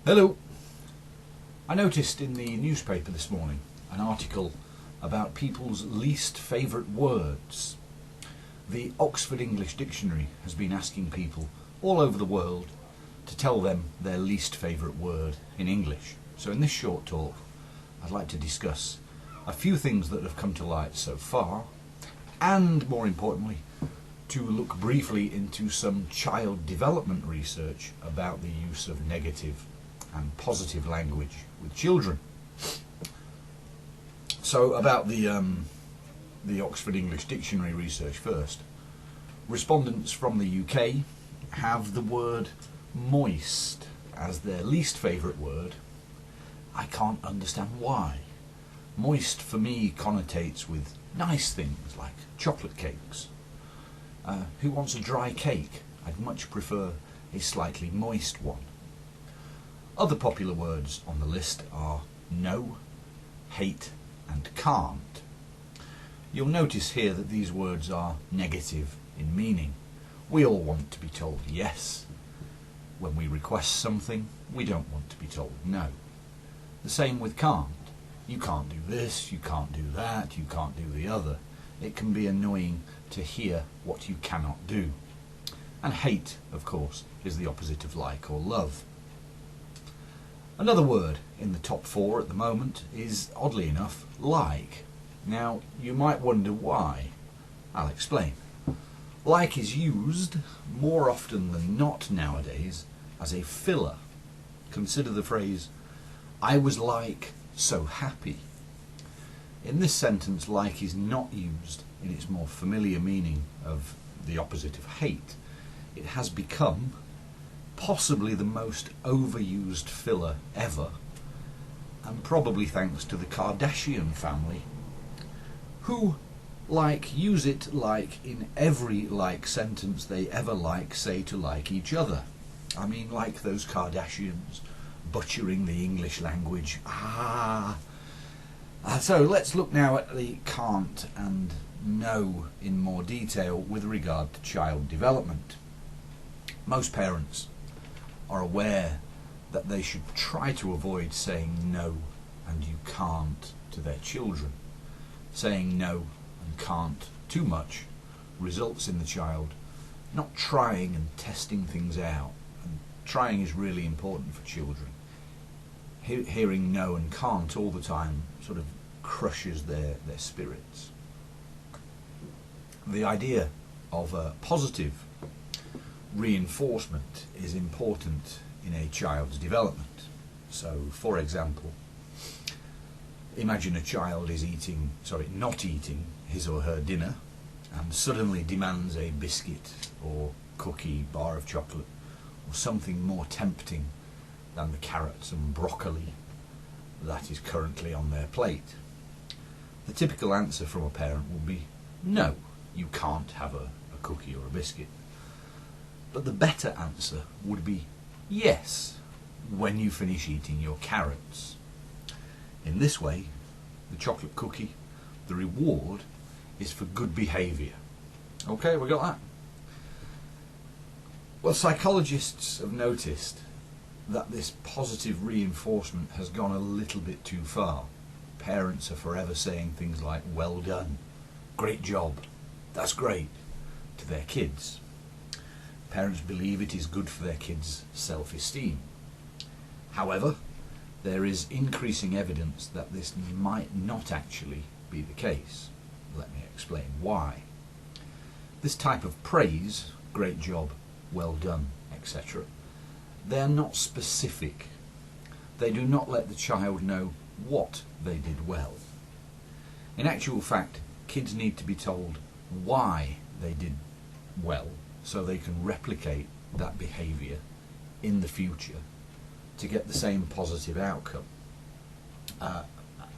Hello. I noticed in the newspaper this morning an article about people's least favourite words. The Oxford English Dictionary has been asking people all over the world to tell them their least favourite word in English. So in this short talk I'd like to discuss a few things that have come to light so far, and more importantly to look briefly into some child development research about the use of negative and positive language with children. So about the Oxford English Dictionary research first. Respondents from the UK have the word moist as their least favourite word. I can't understand why. Moist for me connotates with nice things like chocolate cakes. Who wants a dry cake? I'd much prefer a slightly moist one. Other popular words on the list are no, hate and can't. You'll notice here that these words are negative in meaning. We all want to be told yes. When we request something, we don't want to be told no. The same with can't. You can't do this, you can't do that, you can't do the other. It can be annoying to hear what you cannot do. And hate, of course, is the opposite of like or love. Another word in the top 4 at the moment is, oddly enough, like. Now, you might wonder why. I'll explain. Like is used, more often than not nowadays, as a filler. Consider the phrase, I was like so happy. In this sentence, like is not used in its more familiar meaning of the opposite of hate. It has become possibly the most overused filler ever, and probably thanks to the Kardashian family, who use it like in every like sentence they ever say to like each other. I mean, like those Kardashians butchering the English language. So let's look now at the can't and no in more detail with regard to child development. Most parents are aware that they should try to avoid saying no and you can't to their children. Saying no and can't too much results in the child not trying and testing things out. And trying is really important for children. Hearing no and can't all the time sort of crushes their spirits. The idea of a positive reinforcement is important in a child's development. So, for example, imagine a child is not eating his or her dinner and suddenly demands a biscuit or cookie, bar of chocolate, or something more tempting than the carrots and broccoli that is currently on their plate. The typical answer from a parent will be, no, you can't have a cookie or a biscuit. But the better answer would be yes, when you finish eating your carrots. In this way, the chocolate cookie, the reward, is for good behaviour. Okay, we got that? Well, psychologists have noticed that this positive reinforcement has gone a little bit too far. Parents are forever saying things like, well done, great job, that's great, to their kids. Parents believe it is good for their kids' self-esteem. However, there is increasing evidence that this might not actually be the case. Let me explain why. This type of praise, great job, well done, etc., they are not specific. They do not let the child know what they did well. In actual fact, kids need to be told why they did well so they can replicate that behaviour in the future to get the same positive outcome.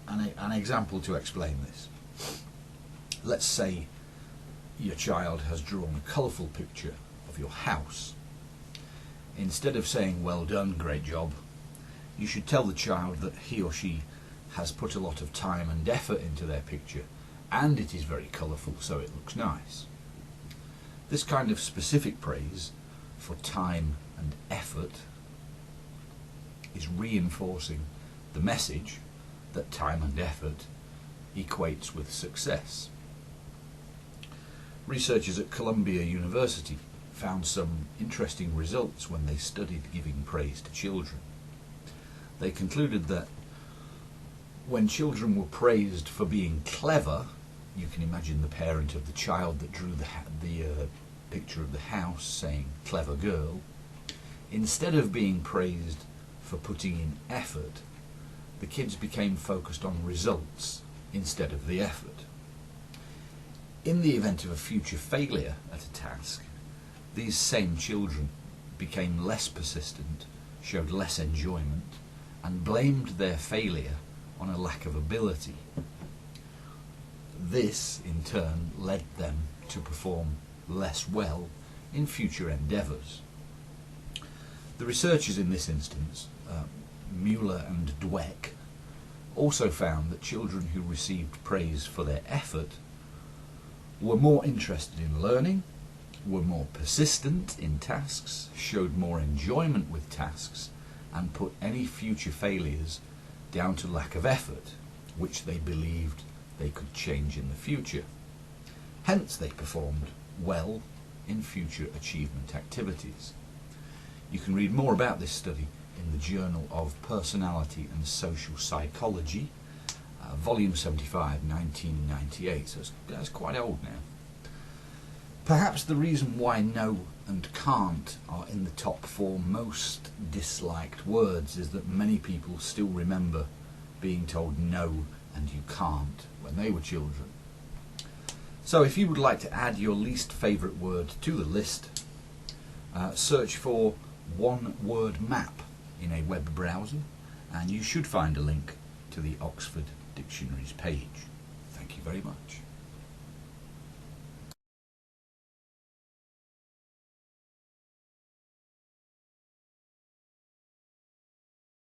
An example to explain this. Let's say your child has drawn a colourful picture of your house. Instead of saying, well done, great job, you should tell the child that he or she has put a lot of time and effort into their picture, and it is very colourful, so it looks nice. This kind of specific praise for time and effort is reinforcing the message that time and effort equates with success. Researchers at Columbia University found some interesting results when they studied giving praise to children. They concluded that when children were praised for being clever, you can imagine the parent of the child that drew the picture of the house saying "clever girl," instead of being praised for putting in effort, the kids became focused on results instead of the effort. In the event of a future failure at a task, these same children became less persistent, showed less enjoyment, and blamed their failure on a lack of ability. This, in turn, led them to perform less well in future endeavours. The researchers in this instance, Mueller and Dweck, also found that children who received praise for their effort were more interested in learning, were more persistent in tasks, showed more enjoyment with tasks, and put any future failures down to lack of effort, which they believed they could change in the future. Hence they performed well in future achievement activities. You can read more about this study in the Journal of Personality and Social Psychology, volume 75, 1998, so that's quite old now. Perhaps the reason why no and can't are in the top 4 most disliked words is that many people still remember being told no and you can't when they were children. So if you would like to add your least favourite word to the list, search for one word map in a web browser and you should find a link to the Oxford Dictionary's page. Thank you very much.